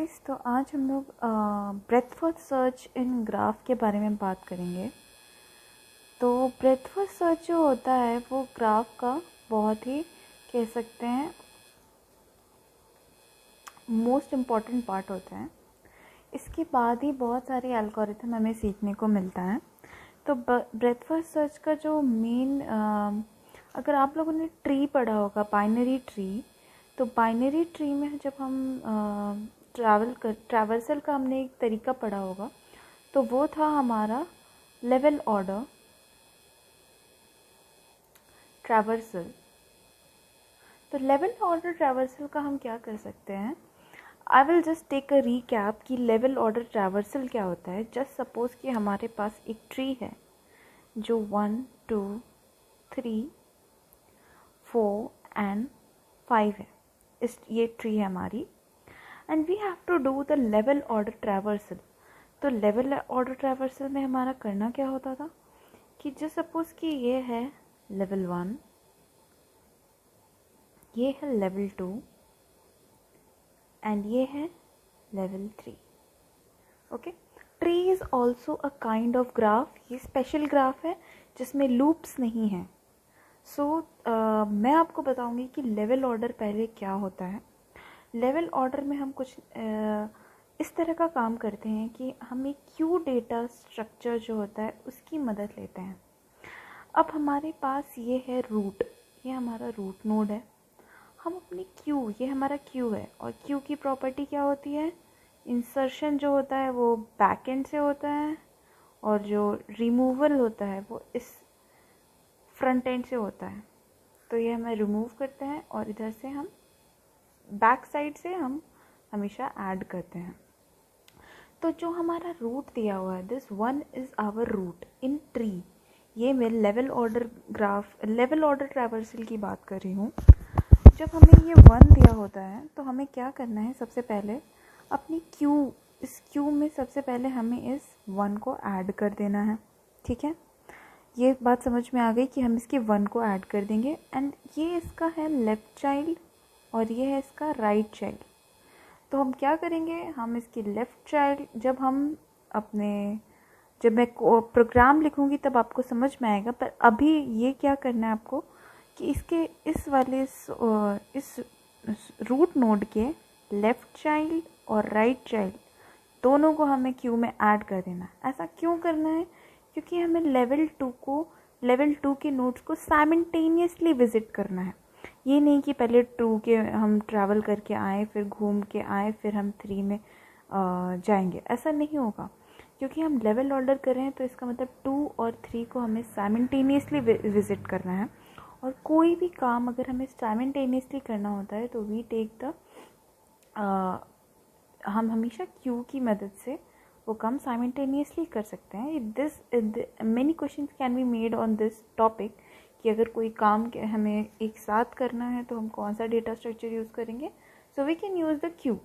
तो आज हम लोग breath first search in graph के बारे में बात करेंगे। तो ब्रेथ फर्स्ट सर्च जो होता है वो ग्राफ का बहुत ही कह सकते हैं मोस्ट इम्पॉर्टेंट पार्ट होता है। इसके बाद ही बहुत सारे एल्गोरिथम हमें सीखने को मिलता है। तो ब्रेथ फर्स्ट सर्च का जो मेन अगर आप लोगों ने ट्री पढ़ा होगा बाइनरी ट्री, तो बाइनरी ट्री में जब हम ट्रैवर्सल का हमने एक तरीका पढ़ा होगा तो वो था हमारा लेवल ऑर्डर ट्रैवर्सल। तो लेवल ऑर्डर ट्रैवर्सल का हम क्या कर सकते हैं, I will just take a recap कि लेवल ऑर्डर ट्रैवर्सल क्या होता है। जस्ट सपोज कि हमारे पास एक ट्री है जो 1 2 3 4 एंड 5 है। ये ट्री है हमारी and we have to do the level order traversal. तो लेवल ऑर्डर ट्रैवर्सल में हमारा करना क्या होता था कि जस्ट सपोज कि ये है लेवल 1, ये है लेवल 2 एंड ये है level 3। Okay, tree is also a kind of graph. ये स्पेशल ग्राफ है जिसमें लूप्स नहीं हैं। सो मैं आपको बताऊंगी कि लेवल ऑर्डर पहले क्या होता है। लेवल ऑर्डर में हम कुछ इस तरह का काम करते हैं कि हम एक क्यू डेटा स्ट्रक्चर जो होता है उसकी मदद लेते हैं। अब हमारे पास ये है रूट, ये हमारा रूट नोड है। हम अपनी क्यू, ये हमारा क्यू है और क्यू की प्रॉपर्टी क्या होती है, इंसर्शन जो होता है वो बैक एंड से होता है और जो रिमूवल होता है वो इस फ्रंट एंड से होता है। तो ये हमें रिमूव करते हैं और इधर से हम बैक साइड से हम हमेशा ऐड करते हैं। तो जो हमारा रूट दिया हुआ है, this one is our root in tree. ये मैं level order graph, level order traversal की बात कर रही हूँ। जब हमें ये 1 दिया होता है तो हमें क्या करना है, सबसे पहले अपनी क्यू, इस क्यू में सबसे पहले हमें इस 1 को ऐड कर देना है। ठीक है, ये बात समझ में आ गई कि हम इसके 1 को ऐड कर देंगे एंड ये इसका है लेफ़्ट चाइल्ड और ये है इसका राइट चाइल्ड। तो हम क्या करेंगे, हम इसकी लेफ़्ट चाइल्ड जब मैं प्रोग्राम लिखूंगी तब आपको समझ में आएगा, पर अभी ये क्या करना है आपको कि इसके इस वाले इस रूट नोड के लेफ़्ट चाइल्ड और राइट चाइल्ड दोनों को हमें क्यू में ऐड कर देना है। ऐसा क्यों करना है, क्योंकि हमें लेवल 2 के नोड्स को साइमल्टेनियसली विजिट करना है। ये नहीं कि पहले 2 के हम ट्रैवल करके आए, फिर घूम के आए, फिर हम 3 में जाएंगे। ऐसा नहीं होगा, क्योंकि हम लेवल ऑर्डर कर रहे हैं तो इसका मतलब 2 और 3 को हमें साइमल्टेनियसली विजिट करना है। और कोई भी काम अगर हमें साइमल्टेनियसली करना होता है तो वी टेक हम हमेशा क्यू की मदद से वो काम साइमल्टेनियसली कर सकते हैं। This many questions can be made on this topic कि अगर कोई काम हमें एक साथ करना है तो हम कौन सा डेटा स्ट्रक्चर यूज़ करेंगे। So we can use the queue.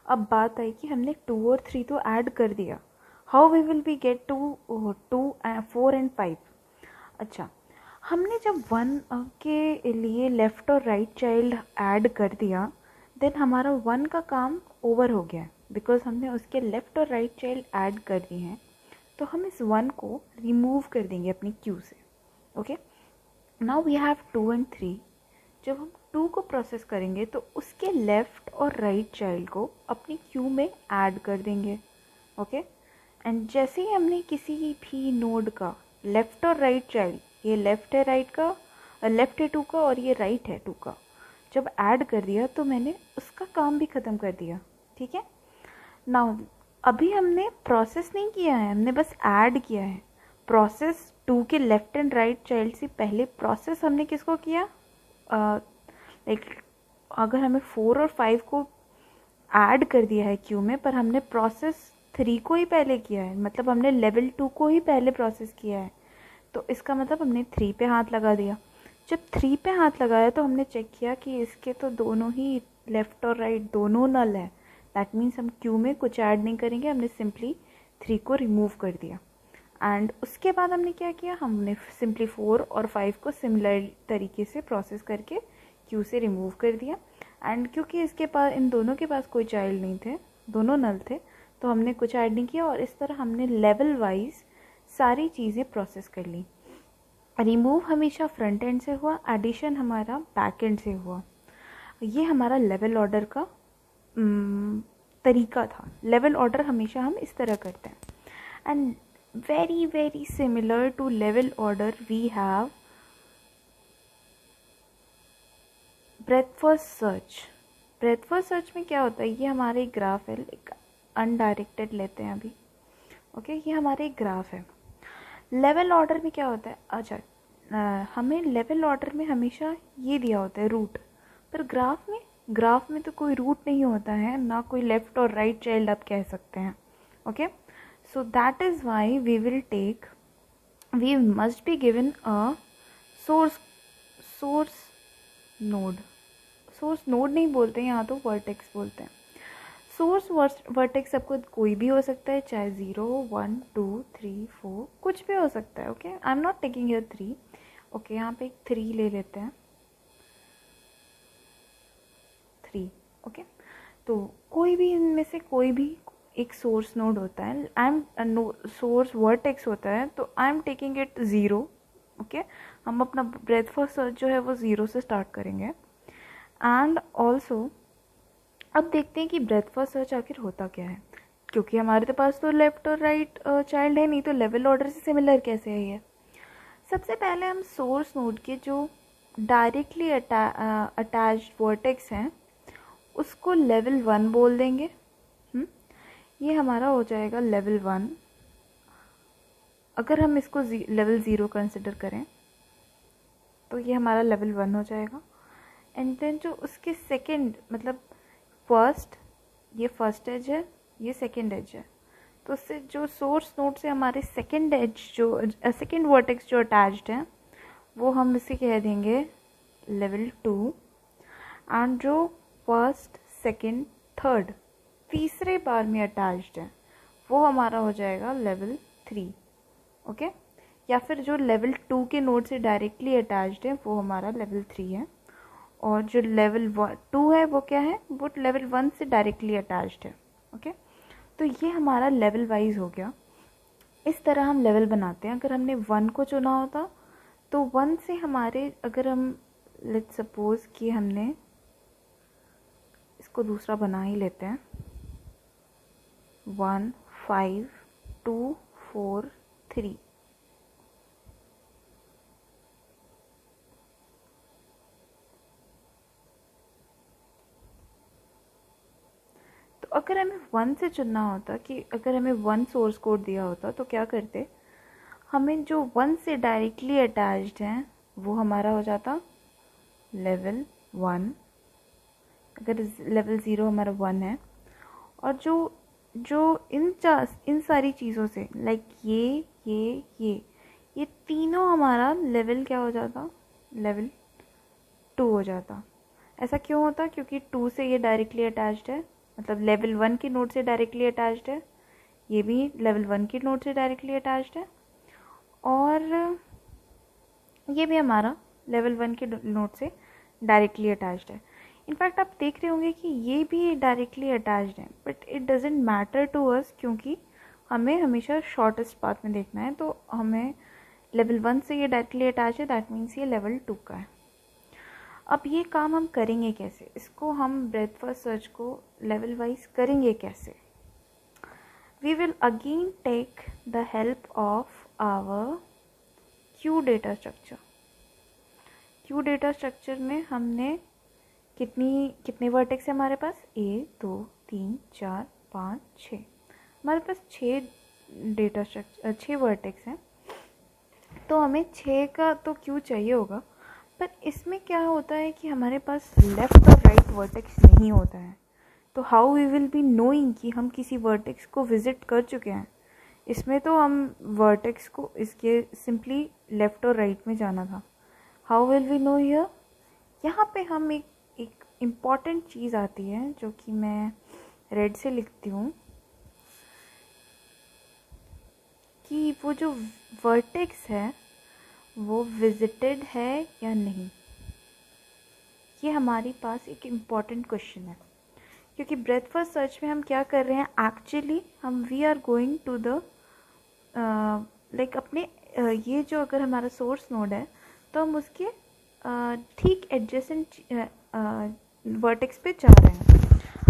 अब बात आई कि हमने 2 और 3 तो ऐड कर दिया, how we will be get to 2 4 and 5। अच्छा, हमने जब 1 के लिए लेफ़्ट और राइट चाइल्ड ऐड कर दिया, देन हमारा 1 का काम ओवर हो गया बिकॉज हमने उसके लेफ़्ट और राइट चाइल्ड ऐड कर दिए हैं। तो हम इस 1 को रिमूव कर देंगे अपनी क्यू से। Okay, now we have 2 and 3। जब हम 2 को प्रोसेस करेंगे तो उसके लेफ़्ट और राइट चाइल्ड को अपनी क्यू में ऐड कर देंगे। ओके, एंड जैसे ही हमने किसी भी नोड का लेफ़्ट और राइट चाइल्ड, ये लेफ़्ट है राइट का, लेफ़्ट है 2 का और ये राइट है 2 का, जब ऐड कर दिया तो मैंने उसका काम भी ख़त्म कर दिया। ठीक है, नाउ अभी हमने प्रोसेस नहीं किया है, हमने बस ऐड किया है। प्रोसेस 2 के लेफ़्ट एंड राइट चाइल्ड से पहले प्रोसेस हमने किसको किया, लाइक अगर हमें 4 और 5 को ऐड कर दिया है क्यू में, पर हमने प्रोसेस 3 को ही पहले किया है, मतलब हमने लेवल 2 को ही पहले प्रोसेस किया है। तो इसका मतलब हमने 3 पे हाथ लगा दिया। जब 3 पे हाथ लगाया तो हमने चेक किया कि इसके तो दोनों ही लेफ़्ट और राइट दोनों नल है। दैट मीन्स हम क्यू में कुछ ऐड नहीं करेंगे, हमने सिंपली 3 को रिमूव कर दिया। एंड उसके बाद हमने क्या किया, हमने सिंपली 4 और 5 को सिमिलर तरीके से प्रोसेस करके क्यू से रिमूव कर दिया। एंड क्योंकि इसके पास, इन दोनों के पास कोई चाइल्ड नहीं थे, दोनों नल थे, तो हमने कुछ ऐड नहीं किया और इस तरह हमने लेवल वाइज सारी चीज़ें प्रोसेस कर ली। रिमूव हमेशा फ्रंट एंड से हुआ, एडिशन हमारा बैक एंड से हुआ। ये हमारा लेवल ऑर्डर का तरीका था। लेवल ऑर्डर हमेशा हम इस तरह करते हैं। And very very similar to level order we have breadth first search. Breadth first search में क्या होता है, ये हमारे एक ग्राफ है, एक अनडायरेक्टेड लेते हैं अभी, ओके ये हमारे एक ग्राफ है। लेवल ऑर्डर में क्या होता है, अच्छा हमें लेवल ऑर्डर में हमेशा ये दिया होता है रूट, पर ग्राफ में तो कोई रूट नहीं होता है, ना कोई लेफ्ट और राइट चाइल्ड आप कह सकते हैं, okay. So that is why we must be given a source node नहीं बोलते हैं यहाँ, तो वर्टेक्स बोलते हैं। सोर्स वर्टेक्स सबको कोई भी हो सकता है, चाहे 0 1 2 3 4 कुछ भी हो सकता है, okay. I am not taking your 3, okay यहाँ पे एक 3 ले लेते हैं, 3, ओके। तो कोई भी इनमें से कोई भी एक सोर्स नोड होता है, सोर्स वर्टेक्स होता है, तो I am taking it 0, okay. हम अपना ब्रेथ फर्स्ट सर्च जो है वो 0 से स्टार्ट करेंगे। एंड ऑल्सो अब देखते हैं कि ब्रेथ फर्स्ट सर्च आखिर होता क्या है, क्योंकि हमारे पास तो लेफ्ट और राइट चाइल्ड है नहीं, तो लेवल ऑर्डर से सिमिलर कैसे है ये। सबसे पहले हम सोर्स नोड के जो डायरेक्टली अटैच्ड वर्टेक्स हैं उसको लेवल 1 बोल देंगे। ये हमारा हो जाएगा लेवल 1। अगर हम इसको लेवल 0 कंसिडर करें तो ये हमारा लेवल 1 हो जाएगा। एंड देन जो उसके सेकंड मतलब ये फर्स्ट एज है, ये सेकंड एज है, तो उससे जो सोर्स नोड से हमारे सेकंड एज जो सेकंड वर्टेक्स जो अटैच्ड है वो हम इसे कह देंगे लेवल 2। एंड जो फर्स्ट सेकंड थर्ड तीसरे बार में अटैच्ड है वो हमारा हो जाएगा लेवल 3, ओके। या फिर जो लेवल 2 के नोड से डायरेक्टली अटैच्ड है वो हमारा लेवल 3 है, और जो लेवल 2 है वो क्या है, वो लेवल 1 से डायरेक्टली अटैच्ड है, ओके। तो ये हमारा लेवल वाइज हो गया। इस तरह हम लेवल बनाते हैं। अगर हमने 1 को चुना होता तो 1 से हमारे, अगर हम लेट्स सपोज कि हमने इसको दूसरा बना ही लेते हैं, 1 5 2 4 3, तो अगर हमें 1 से चुनना होता कि अगर हमें 1 सोर्स कोड दिया होता तो क्या करते, हमें जो 1 से डायरेक्टली अटैच्ड हैं वो हमारा हो जाता लेवल 1, अगर लेवल 0 हमारा 1 है। और जो जो इन सारी चीज़ों से लाइक ये तीनों हमारा लेवल क्या हो जाता, लेवल 2 हो जाता। ऐसा क्यों होता, क्योंकि 2 से ये डायरेक्टली अटैच्ड है, मतलब लेवल 1 की नोड से डायरेक्टली अटैच्ड है, ये भी लेवल 1 की नोड से डायरेक्टली अटैच्ड है, और ये भी हमारा लेवल 1 के नोड से डायरेक्टली अटैच्ड है। इनफैक्ट आप देख रहे होंगे कि ये भी डायरेक्टली अटैच्ड है, but it doesn't matter to us, क्योंकि हमें हमेशा शॉर्टेस्ट पाथ में देखना है। तो हमें लेवल 1 से ये डायरेक्टली अटैच है, दैट मीन्स ये लेवल 2 का है। अब ये काम हम करेंगे कैसे, इसको हम ब्रेथ फर्स्ट सर्च को लेवल वाइज करेंगे कैसे। We will again take the help of our queue data structure. Queue data structure में हमने कितने वर्टेक्स है हमारे पास, 1 2 3 4 5 6, हमारे पास 6 वर्टेक्स हैं। तो हमें 6 का तो क्यू चाहिए होगा, पर इसमें क्या होता है कि हमारे पास लेफ़्ट और राइट वर्टेक्स नहीं होता है। तो how we will be knowing कि हम किसी वर्टेक्स को विज़िट कर चुके हैं। इसमें तो हम वर्टेक्स को इसके सिंपली लेफ़्ट और राइट में जाना था। How will we know here, यहाँ पे हम एक इम्पॉर्टेंट चीज़ आती है जो कि मैं रेड से लिखती हूँ, कि वो जो वर्टेक्स है वो विजिटेड है या नहीं। ये हमारे पास एक इम्पॉर्टेंट क्वेश्चन है क्योंकि ब्रेथ फर्स्ट सर्च में हम क्या कर रहे हैं, एक्चुअली हम we are going to the like अपने ये जो अगर हमारा सोर्स नोड है तो हम उसके ठीक एडजेसेंट वर्टेक्स पे जा रहे हैं।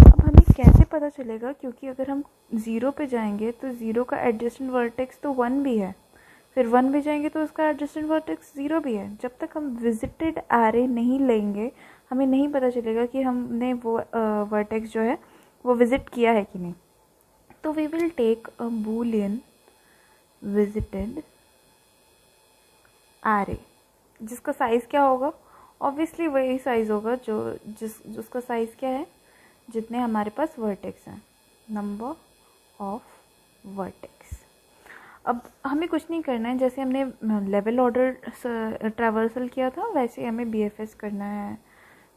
अब हमें कैसे पता चलेगा, क्योंकि अगर हम 0 पे जाएंगे तो 0 का एडजेसेंट वर्टेक्स तो 1 भी है, फिर 1 भी जाएंगे तो उसका एडजेसेंट वर्टेक्स 0 भी है। जब तक हम विजिटेड एरे नहीं लेंगे हमें नहीं पता चलेगा कि हमने वो वर्टेक्स जो है वो विजिट किया है कि नहीं। तो we will take a boolean visited array, जिसका साइज़ क्या होगा, ऑब्वियसली वही साइज़ होगा जिसका साइज़ क्या है, जितने हमारे पास वर्टेक्स हैं, नंबर ऑफ वर्टेक्स। अब हमें कुछ नहीं करना है, जैसे हमने लेवल ऑर्डर ट्रैवर्सल किया था वैसे हमें BFS करना है।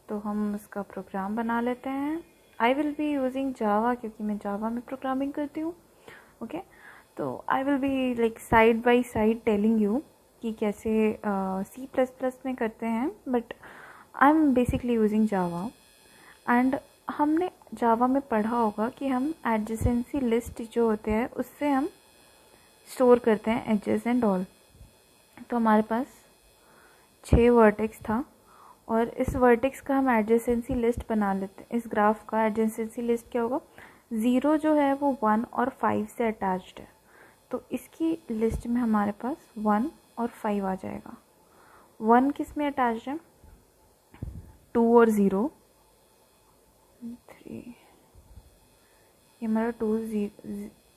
तो हम उसका प्रोग्राम बना लेते हैं। I will be using Java, क्योंकि मैं जावा में प्रोग्रामिंग करती हूँ। ओके, तो I will be like side by side telling you कि कैसे C++ में करते हैं, but I am basically using Java. And हमने जावा में पढ़ा होगा कि हम एडजेसेंसी लिस्ट जो होते हैं उससे हम स्टोर करते हैं एजेस एंड ऑल। तो हमारे पास 6 वर्टेक्स था और इस वर्टेक्स का हम एडजेसेंसी लिस्ट बना लेते हैं। इस ग्राफ का एडजेसेंसी लिस्ट क्या होगा, 0 जो है वो 1 और 5 से अटैच्ड है, तो इसकी लिस्ट में हमारे पास 1 और 5 आ जाएगा। 1 किस में अटैच्ड है, 2 और 0, 3, ये हमारा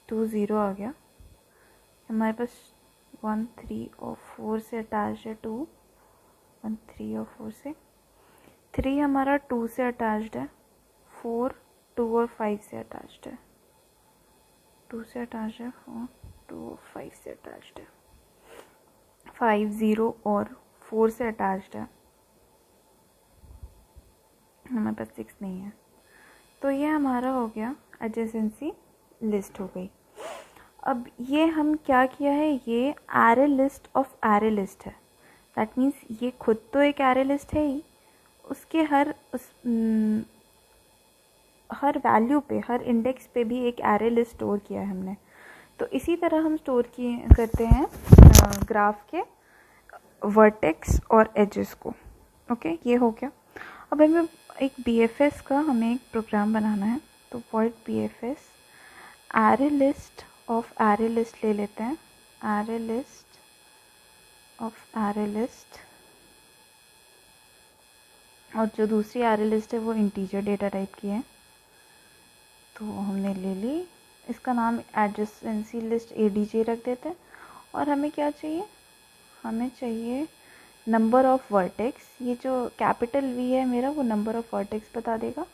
2 0 आ गया। हमारे पास 1 3 और 4 से अटैच्ड है, 2 1 3 और 4 से, 3 हमारा 2 से अटैच्ड है, 4 2 और 5 से अटैच्ड है, 2 से अटैच्ड है, 4 2 और 5 से अटैच्ड है, 5 0 और 4 से अटैच्ड है, हमारे पास 6 नहीं है। तो ये हमारा हो गया एडजेसेंसी लिस्ट हो गई। अब ये हम क्या किया है, ये array list of array list है। दैट मीन्स ये खुद तो एक एरे लिस्ट है ही, उसके हर वैल्यू पे, हर इंडेक्स पे भी एक एरे लिस्ट स्टोर किया है हमने। तो इसी तरह हम स्टोर करते हैं ग्राफ के वर्टेक्स और एजेस को। ओके, ये हो गया। अब हमें एक BFS का हमें एक प्रोग्राम बनाना है। तो void BFS array list of array list ले लेते हैं, array list of array list, और जो दूसरी एरे लिस्ट है वो इंटीजर डेटा टाइप की है, तो हमने ले ली। इसका नाम एडजेसेंसी लिस्ट ADJ रख देते हैं। और हमें क्या चाहिए, हमें चाहिए नंबर ऑफ वर्टेक्स। ये जो कैपिटल V है मेरा, वो नंबर ऑफ वर्टेक्स बता देगा,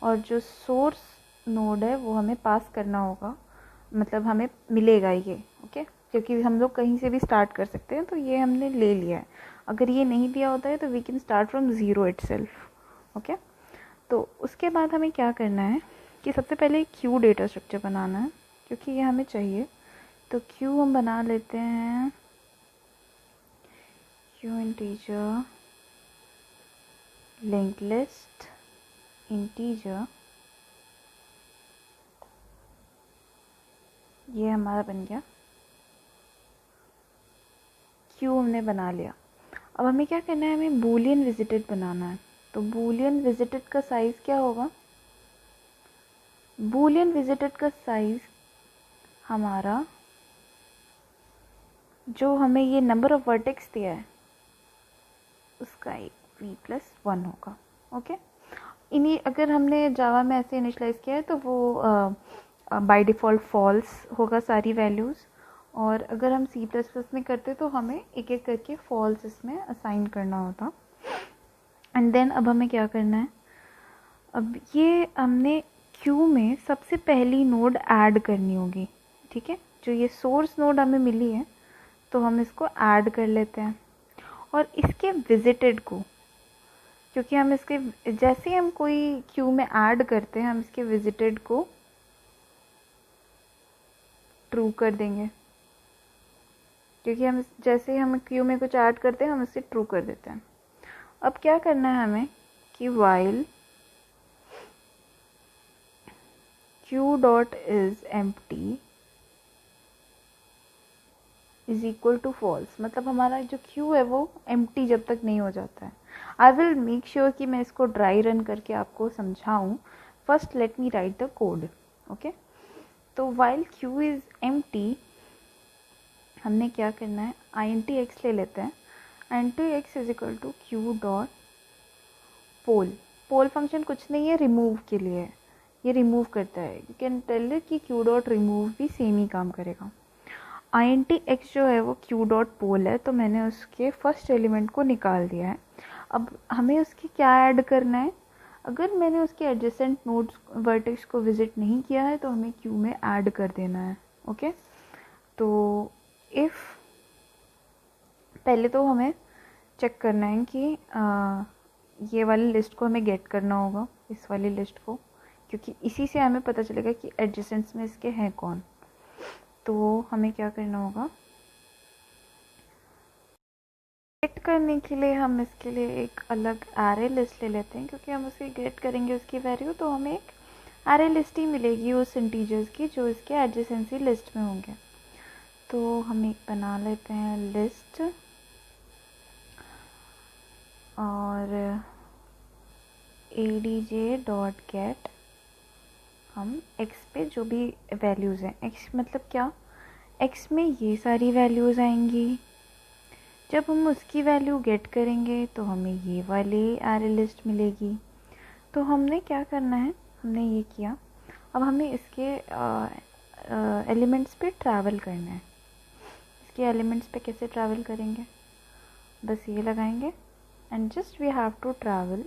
और जो सोर्स नोड है वो हमें पास करना होगा, मतलब हमें मिलेगा ये। ओके, क्योंकि हम लोग कहीं से भी स्टार्ट कर सकते हैं, तो ये हमने ले लिया है। अगर ये नहीं दिया होता है तो we can start from 0 itself. Okay, तो उसके बाद हमें क्या करना है कि सबसे पहले क्यू डेटा स्ट्रक्चर बनाना है, क्योंकि ये हमें चाहिए। तो क्यू हम बना लेते हैं, Q integer link list integer, ये हमारा बन गया क्यू, हमने बना लिया। अब हमें क्या करना है, हमें बूलियन विजिटेड बनाना है। तो बूलियन विजिटेड का साइज़ क्या होगा, बूलियन विजिटेड का साइज़ हमारा, जो हमें ये नंबर ऑफ वर्टेक्स दिया है उसका एक V+1 होगा। ओके, इन्हीं अगर हमने जावा में ऐसे इनिशलाइज किया है तो वो बाय डिफ़ॉल्ट फॉल्स होगा सारी वैल्यूज़, और अगर हम C++ में करते तो हमें एक एक करके फॉल्स इसमें असाइन करना होता। एंड देन अब हमें क्या करना है, अब ये हमने क्यू में सबसे पहली नोड ऐड करनी होगी। ठीक है, जो ये सोर्स नोड हमें मिली है तो हम इसको ऐड कर लेते हैं, और इसके विजिटेड को, क्योंकि हम इसके जैसे ही हम कोई क्यू में ऐड करते हैं हम इसके विजिटेड को ट्रू कर देंगे, क्योंकि हम जैसे ही हम क्यू में कुछ ऐड करते हैं हम इसे ट्रू कर देते हैं। अब क्या करना है हमें कि while queue dot is empty is equal to false, मतलब हमारा जो क्यू है वो एम्प्टी जब तक नहीं हो जाता है। आई विल मेक श्योर कि मैं इसको ड्राई रन करके आपको समझाऊँ। First let me right the code. Okay, तो वाइल क्यू इज एम्प्टी हमने क्या करना है, आई एन टी एक्स ले लेते हैं। I N T x is equal to queue dot poll. Poll function कुछ नहीं है, रिमूव के लिए है, ये रिमूव करता है। यू कैन टेल इट कि क्यू डॉट रिमूव भी सेम ही काम करेगा। आई एन टी एक्स जो है वो क्यू डॉट पोल है, तो मैंने उसके फर्स्ट एलिमेंट को निकाल दिया है। अब हमें उसके क्या ऐड करना है, अगर मैंने उसके एडजेसेंट नोड्स वर्टेक्स को विजिट नहीं किया है तो हमें क्यू में ऐड कर देना है। ओके, तो इफ़ पहले तो हमें चेक करना है कि ये वाली लिस्ट को हमें गेट करना होगा, इस वाली लिस्ट को, क्योंकि इसी से हमें पता चलेगा कि एडजेसेंट्स में इसके हैं कौन। तो हमें क्या करना होगा, गेट करने के लिए हम इसके लिए एक अलग एरे लिस्ट ले लेते हैं, क्योंकि हम उसे गेट करेंगे उसकी वैल्यू, तो हमें एक एरे लिस्ट ही मिलेगी उस इंटीजर्स की जो इसके एडजेसेंसी लिस्ट में होंगे। तो हम एक बना लेते हैं लिस्ट और adj.get, हम x पे जो भी वैल्यूज़ हैं, x मतलब क्या, x में ये सारी वैल्यूज़ आएंगी। जब हम उसकी वैल्यू गेट करेंगे तो हमें ये वाली एरे लिस्ट मिलेगी। तो हमने क्या करना है, हमने ये किया। अब हमें इसके एलिमेंट्स पे ट्रैवल करना है। इसके एलिमेंट्स पे कैसे ट्रैवल करेंगे, बस ये लगाएंगे and just we have to travel.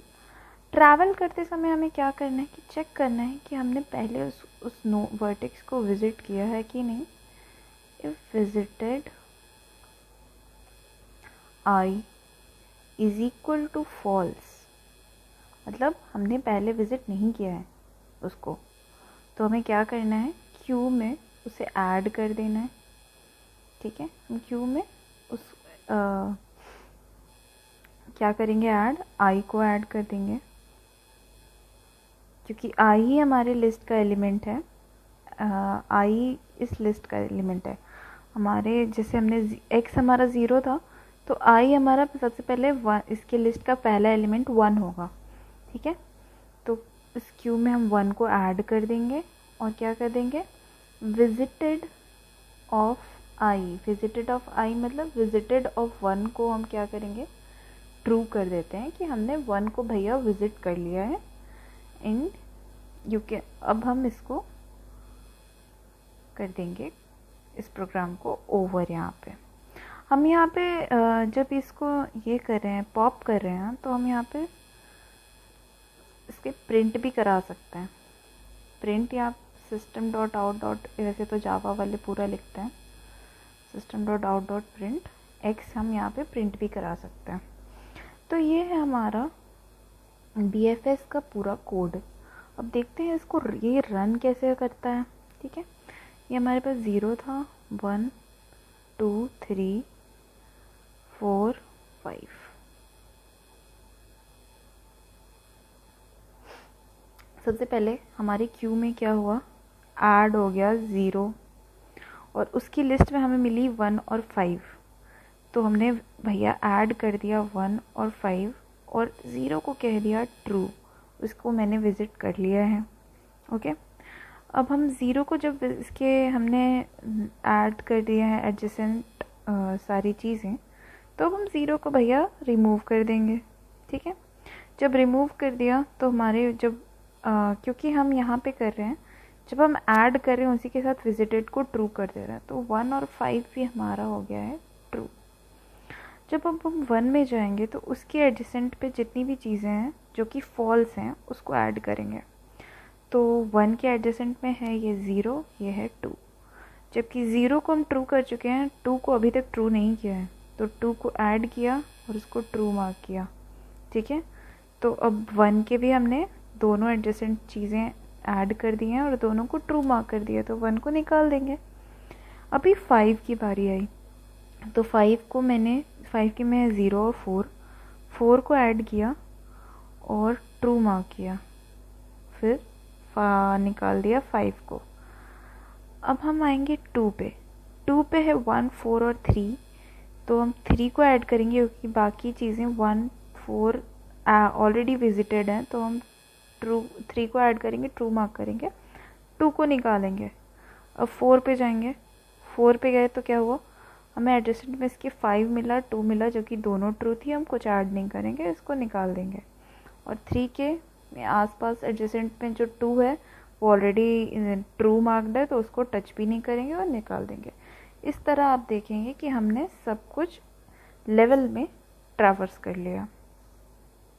Travel करते समय हमें क्या करना है कि चेक करना है कि हमने पहले उस वर्टेक्स को विज़िट किया है कि नहीं। If visited i is equal to false, मतलब हमने पहले विज़िट नहीं किया है उसको, तो हमें क्या करना है, क्यू में उसे ऐड कर देना है। ठीक है, हम क्यू में उस क्या करेंगे, ऐड i को ऐड कर देंगे, क्योंकि i ही हमारे लिस्ट का एलिमेंट है। i इस लिस्ट का एलिमेंट है हमारे। जैसे हमने x हमारा 0 था, तो i हमारा सबसे पहले इसके लिस्ट का पहला एलिमेंट 1 होगा। ठीक है, तो इस क्यू में हम 1 को ऐड कर देंगे और क्या कर देंगे, visited of i, visited of i मतलब विजिटेड ऑफ 1 को हम क्या करेंगे, ट्रू कर देते हैं कि हमने 1 को भैया विजिट कर लिया है। एंड यू कैन, अब हम इसको कर देंगे, इस प्रोग्राम को ओवर। यहाँ पे हम यहाँ पे जब इसको ये कर रहे हैं, पॉप कर रहे हैं, तो हम यहाँ पे इसके प्रिंट भी करा सकते हैं। प्रिंट या सिस्टम डॉट आउट डॉट, वैसे तो जावा वाले पूरा लिखते हैं, system dot out dot print x हम यहाँ पे प्रिंट भी करा सकते हैं। तो ये है हमारा BFS का पूरा कोड। अब देखते हैं इसको ये रन कैसे करता है। ठीक है, ये हमारे पास 0 था, 1 2 3 4 5। सबसे पहले हमारी क्यू में क्या हुआ, ऐड हो गया 0 और उसकी लिस्ट में हमें मिली 1 और 5, तो हमने भैया ऐड कर दिया 1 और 5 और 0 को कह दिया ट्रू, उसको मैंने विज़िट कर लिया है। ओके, अब हम 0 को जब इसके हमने ऐड कर दिया है एडजेसेंट सारी चीज़ें, तो अब हम 0 को भैया रिमूव कर देंगे। ठीक है, जब रिमूव कर दिया तो हमारे जब क्योंकि हम यहाँ पे कर रहे हैं, जब हम ऐड कर रहे हैं उसी के साथ विजिटेड को ट्रू कर दे रहे हैं, तो 1 और 5 भी हमारा हो गया है ट्रू। जब अब हम 1 में जाएंगे तो उसके एडजेसेंट पे जितनी भी चीज़ें हैं जो कि फॉल्स हैं उसको ऐड करेंगे। तो 1 के एडजेसेंट में है ये 0, ये है 2, जबकि 0 को हम ट्रू कर चुके हैं, 2 को अभी तक ट्रू नहीं किया है, तो 2 को ऐड किया और उसको ट्रू मार्क किया। ठीक है, तो अब 1 के भी हमने दोनों एडजेसेंट चीज़ें ऐड कर दी हैं और दोनों को ट्रू मार्क कर दिया, तो 1 को निकाल देंगे। अभी 5 की बारी आई, तो 5 को मैंने 5 के में 0 और 4 को ऐड किया और ट्रू मार्क किया, फिर निकाल दिया 5 को। अब हम आएंगे 2 पे। 2 पे है 1, 4 और 3, तो हम 3 को ऐड करेंगे क्योंकि बाकी चीज़ें 1, 4 ऑलरेडी विजिटेड हैं, तो हम 3 को ऐड करेंगे, ट्रू मार्क करेंगे, 2 को निकालेंगे। अब 4 पे जाएंगे। 4 पे गए तो क्या हुआ, हमें एडजेसेंट में इसके 5 मिला, 2 मिला, जो कि दोनों ट्रू थी, हम कुछ ऐड नहीं करेंगे, इसको निकाल देंगे। और 3 के आसपास एडजेसेंट में जो 2 है वो ऑलरेडी ट्रू मार्क्ड है, तो उसको टच भी नहीं करेंगे और निकाल देंगे। इस तरह आप देखेंगे कि हमने सब कुछ लेवल में ट्रैवर्स कर लिया।